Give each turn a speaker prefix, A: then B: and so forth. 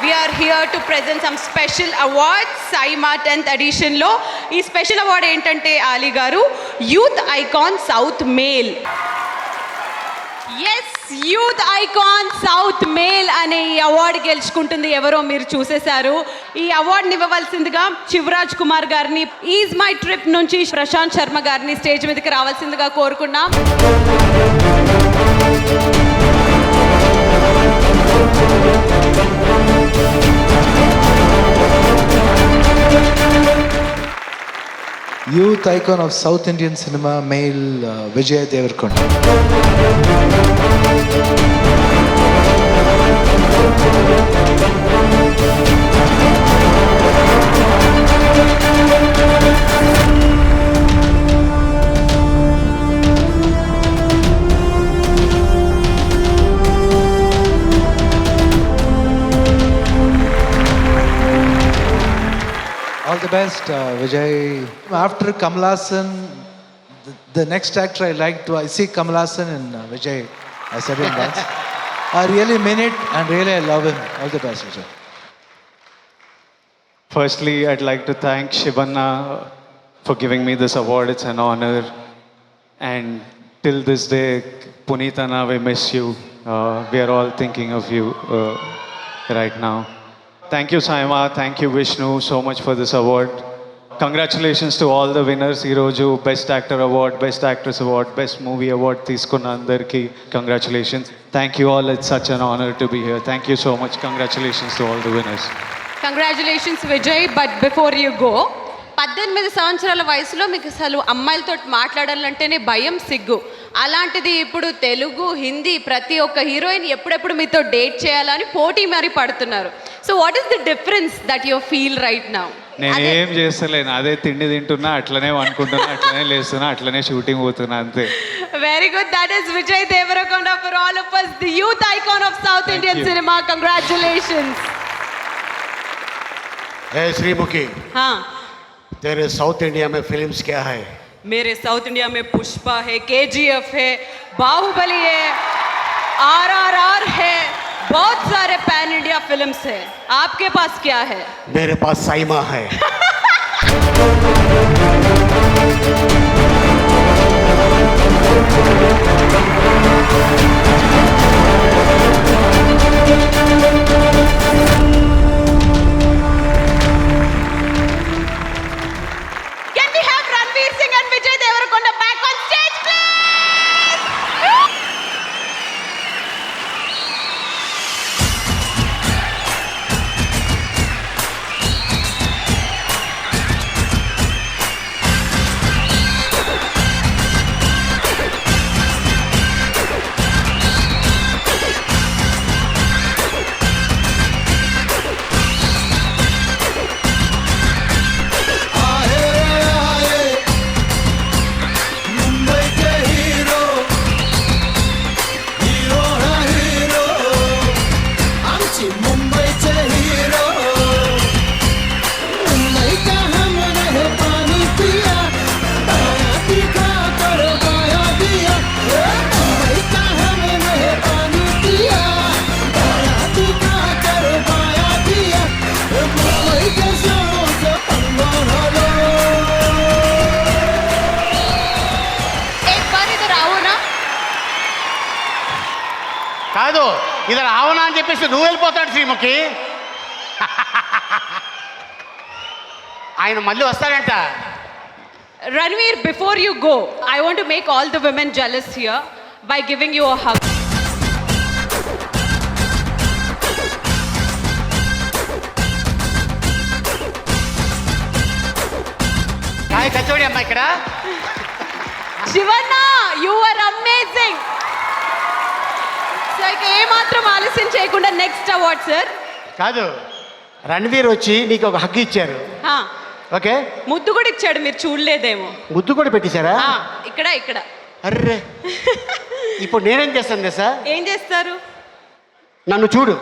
A: We are here to present some special awards. Saima 10th edition లో ఈ special award ఏంటంటే ఆలీ గారు youth icon south male. Yes, youth icon south male అనే ఈ award గెలుచుకుంటుంది ఎవరో మీరు చూసేశారు. ఈ అవార్డుని ఇవ్వవలసిందిగా శివరాజ్ కుమార్ గారిని, ఈజ్ మై ట్రిప్ నుంచి ప్రశాంత్ శర్మ గారిని స్టేజ్ మీదకి రావాల్సిందిగా కోరుకున్నాం.
B: Youth icon of South Indian cinema, male Vijay Deverakonda. All the best, Vijay. After Kamal Haasan, the next actor I like to, I see Kamal Haasan and Vijay. I said him once. I really mean it and really I love him. All the best, Vijay.
C: Firstly, I'd like to thank Shivanna for giving me this award. It's an honor. And till this day, Punitana, we miss you. We are all thinking of you right now. Thank you, Saima. Thank you, Vishnu, so much for this award. Congratulations to all the winners. Hiroju, Best Actor Award, Best Actress Award, Best Movie Award. తీసుకున్న అందరికీ congratulations. Thank you all. It's such an honor to be here. Thank you so much. Congratulations to all the winners.
A: Congratulations Vijay. But before you go, 18 సంవత్సరాల వయసులో మీకు అసలు అమ్మాయిలతో మాట్లాడాలంటేనే భయం, సిగ్గు. అలాంటిది ఇప్పుడు తెలుగు, హిందీ ప్రతి ఒక్క హీరోయిన్ ఎప్పుడెప్పుడు మీతో డేట్ చేయాలని పోటీ మరి పడుతున్నారు. So what is the difference that you feel right now?
C: నేను ఏం చేస్తలేను, అదే తిండి తింటున్నా, అట్లనే అనుకుంటున్నా, అట్లనే లేస్తున్నా, అట్లనే షూటింగ్ పోతున్నా, అంతే.
A: Very good. That is Vijay Deverakonda for all of us, the youth icon of south Indian cinema. Congratulations.
D: Hey Sreemukhi,
A: हाँ,
D: तेरे साउथ इंडिया में फिल्म्स क्या है?
A: मेरे साउथ इंडिया में पुष्पा है, KGF है, बाहुबली है, RRR है, बहुत सारे पैन इंडिया फिल्म्स है. आपके पास क्या है?
D: मेरे पास साइमा है.
A: Can we have Ranveer Singh and Vijay Deverakonda back on stage, please?
D: కాదు, ఇది రావనా అని చెప్పేసి నువ్వు వెళ్ళిపోతాడు శ్రీముఖి. ఆయన మళ్ళీ వస్తాడంట.
A: Ranveer, before you go, I want to make all the women jealous here by giving you a hug.
D: Hi Kachodi అమ్మ ఇక్కడ.
A: Shivanna, you are amazing. So ఇక ఏమాత్రం ఆలస్యం చేయకుండా నెక్స్ట్ అవార్డ్ సార్.
D: కాదు, రణ్వీర్ వచ్చి నీకు ఒక హగ్ ఇచ్చారు. ఓకే,
A: ముద్దు కూడా ఇచ్చాడు, మీరు చూడలేదేమో.
D: ముద్దు కూడా పెట్టేశారా?
A: ఇక్కడ ఇక్కడ.
D: అర్రే, ఇప్పుడు నేనేం చేస్తాను సార్?
A: ఏం చేస్తారు?
D: నన్ను చూడు.